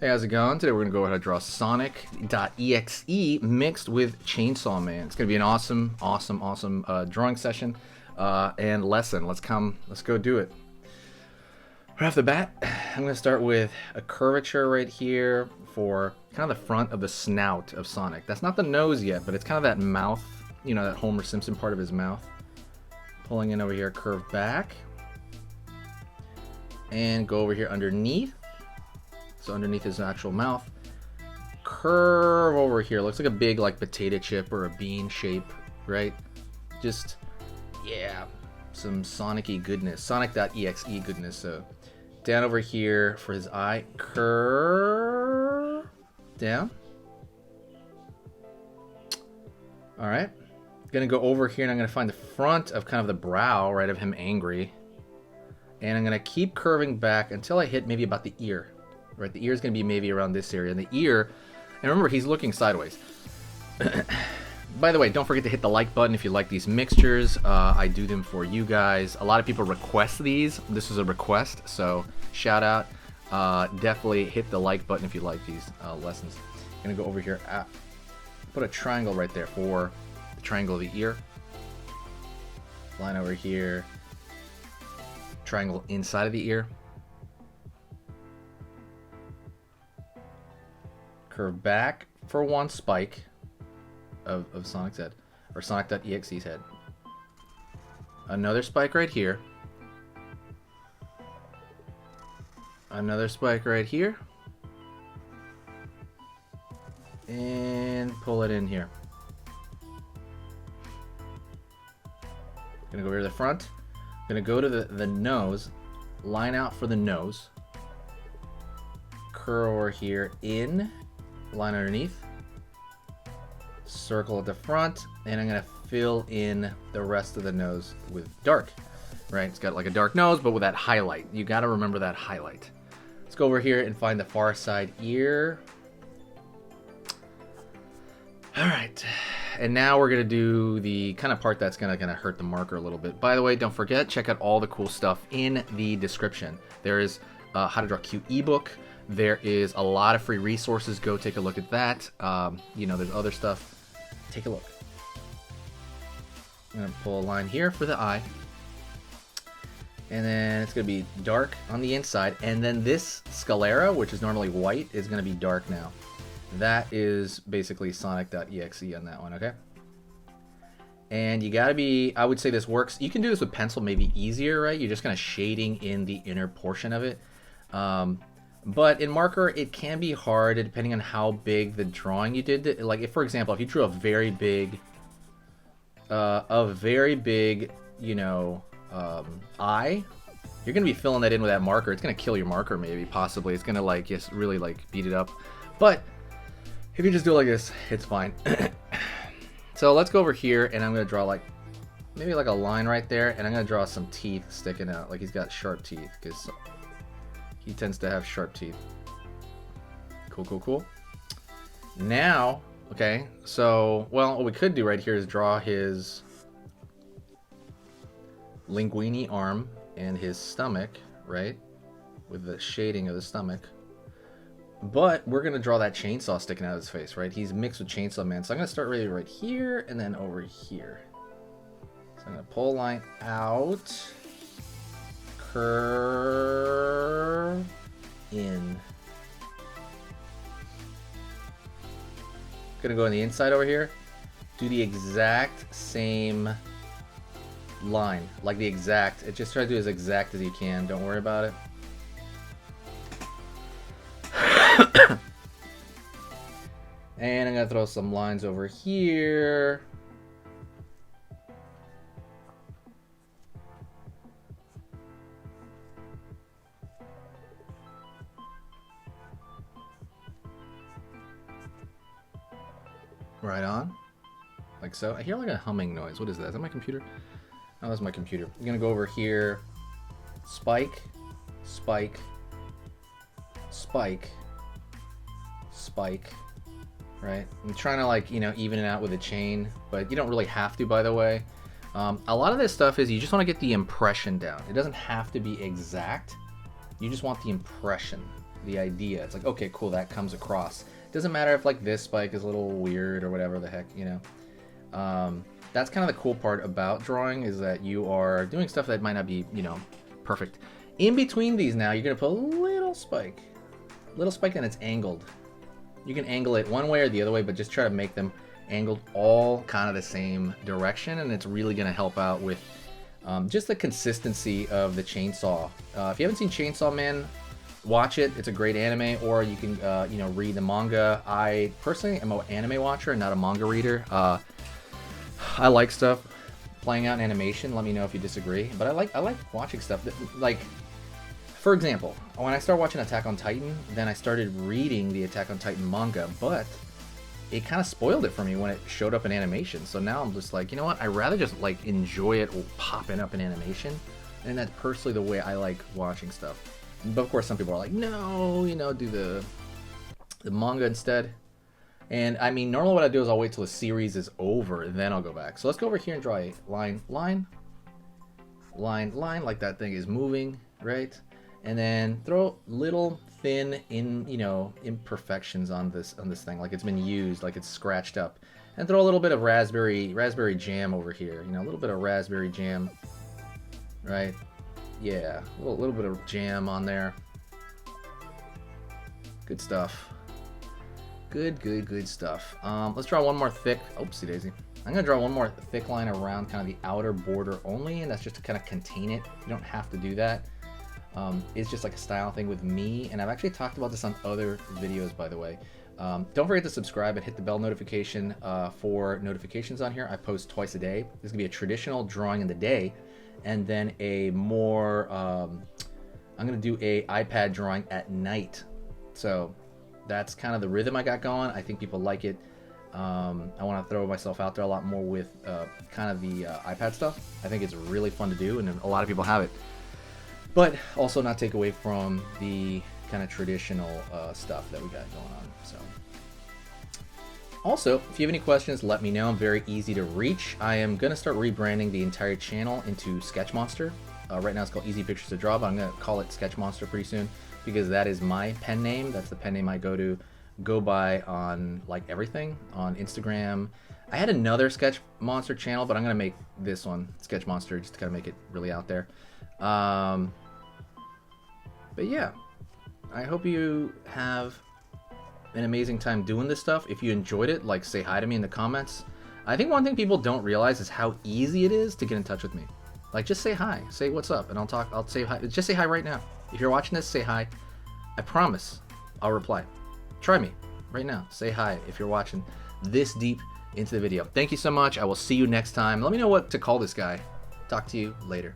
Hey, how's it going? Today we're going to go ahead and draw Sonic.Exe mixed with Chainsaw Man. It's going to be an awesome drawing session and lesson. Let's go do it. Right off the bat, I'm going to start with a curvature right here for kind of the front of the snout of Sonic. That's not the nose yet, but it's kind of that mouth, you know, that Homer Simpson part of his mouth. Pulling in over here, curve back. And go over here underneath. So underneath his actual mouth, curve over here. Looks like a big like potato chip or a bean shape, right? Just, yeah, some Sonic-y goodness, Sonic.Exe goodness. So down over here for his eye, curve down. All right, gonna go over here and I'm gonna find the front of kind of the brow, right, of him angry. And I'm gonna keep curving back until I hit maybe about the ear. Right, the ear is going to be maybe around this area. And the ear, and remember, he's looking sideways. By the way, don't forget to hit the like button if you like these mixtures. I do them for you guys. A lot of people request these. This is a request, so shout out. Definitely hit the like button if you like these lessons. I'm going to go over here, put a triangle right there for the triangle of the ear. Line over here. Triangle inside of the ear. Curve back for one spike of Sonic's head, or Sonic.Exe's head. Another spike right here. Another spike right here. And pull it in here. Gonna go here to the front. Gonna go to the nose. Line out for the nose. Curve over here in. Line underneath, circle at the front, and I'm gonna fill in the rest of the nose with dark. Right, it's got like a dark nose, but with that highlight. You gotta remember that highlight. Let's go over here and find the far side ear. All right, and now we're gonna do the kind of part that's gonna hurt the marker a little bit. By the way, don't forget, check out all the cool stuff in the description. There is a How to Draw Cute ebook. There is a lot of free resources. Go take a look at that. You know, there's other stuff. Take a look. I'm going to pull a line here for the eye. And then it's going to be dark on the inside. And then this sclera, which is normally white, is going to be dark now. That is basically Sonic.Exe on that one, okay? And you got to be, I would say this works. You can do this with pencil maybe easier, right? You're just kind of shading in the inner portion of it. But in marker, it can be hard depending on how big the drawing you did. Like, if, for example, if you drew a very big, you know, eye, you're going to be filling that in with that marker. It's going to kill your marker, maybe, possibly. It's going to, like, just really, like, beat it up. But if you just do it like this, it's fine. So let's go over here, and I'm going to draw, like, maybe like a line right there, and I'm going to draw some teeth sticking out. Like, he's got sharp teeth, because he tends to have sharp teeth. Cool. Now, okay, so, well, what we could do right here is draw his linguini arm and his stomach, right? With the shading of the stomach. But we're going to draw that chainsaw sticking out of his face, right? He's mixed with Chainsaw Man. So I'm going to start really right here and then over here. So I'm going to pull a line out. Curve in. Gonna go on the inside over here. Do the exact same line, like the exact. Just try to do as exact as you can. Don't worry about it. And I'm gonna throw some lines over here. Right on, like so. I hear like a humming noise. What is that? Is that my computer? Oh, that's my computer. I'm gonna go over here, spike, spike, spike, spike, right? I'm trying to, like, you know, even it out with a chain, but you don't really have to, by the way. A lot of this stuff is you just want to get the impression down. It doesn't have to be exact. You just want the impression. the idea. It's like, okay, cool, that comes across. It doesn't matter if like this spike is a little weird or whatever the heck, you know. That's kind of the cool part about drawing, is that you are doing stuff that might not be, you know, perfect. In between these now, you're gonna put a little spike and it's angled. You can angle it one way or the other way, but just try to make them angled all kind of the same direction, and it's really gonna help out with just the consistency of the chainsaw. If you haven't seen Chainsaw Man, watch it. It's a great anime, or you can you know, read the manga. I personally am an anime watcher, not a manga reader. I like stuff playing out in animation. Let me know if you disagree, but I like watching stuff that, like, for example, when I started watching Attack on Titan, then I started reading the Attack on Titan manga, but it kind of spoiled it for me when it showed up in animation. So now I'm just like, you know what? I'd rather just like enjoy it popping up in animation, and that's personally the way I like watching stuff. But of course, some people are like, no, you know, do the manga instead. And I mean, normally what I do is I'll wait till the series is over, then I'll go back. So let's go over here and draw a line, like that thing is moving, right? And then throw little thin you know, imperfections on this thing, like it's been used, like it's scratched up. And throw a little bit of raspberry jam over here, you know, a little bit of raspberry jam, right? Yeah, a little bit of jam on there. Good stuff. Good stuff. Let's draw one more thick, oopsie daisy. I'm gonna draw one more thick line around kind of the outer border only, and that's just to kind of contain it. You don't have to do that. It's just like a style thing with me, and I've actually talked about this on other videos, by the way. Don't forget to subscribe and hit the bell notification for notifications on here. I post twice a day. This is gonna be a traditional drawing in the day, and then a more, I'm gonna do a iPad drawing at night. So that's kind of the rhythm I got going. I think people like it. I want to throw myself out there a lot more with kind of the iPad stuff. I think it's really fun to do, and a lot of people have it. But also not take away from the kind of traditional stuff that we got going on. So, also, if you have any questions, let me know. I'm very easy to reach. I am going to start rebranding the entire channel into Sketch Monster. Right now it's called Easy Pictures to Draw, but I'm going to call it Sketch Monster pretty soon, because that is my pen name. That's the pen name I go by on like everything, on Instagram. I had another Sketch Monster channel, but I'm gonna make this one Sketch Monster just to kind of make it really out there. But yeah, I hope you have an amazing time doing this stuff. If you enjoyed it, like, say hi to me in the comments. I think one thing people don't realize is how easy it is to get in touch with me. Like, just say hi, say what's up, and I'll say hi. Just say hi right now. If you're watching this, say hi. I promise I'll reply. Try me right now. Say hi if you're watching this deep into the video. Thank you so much. I will see you next time. Let me know what to call this guy. Talk to you later.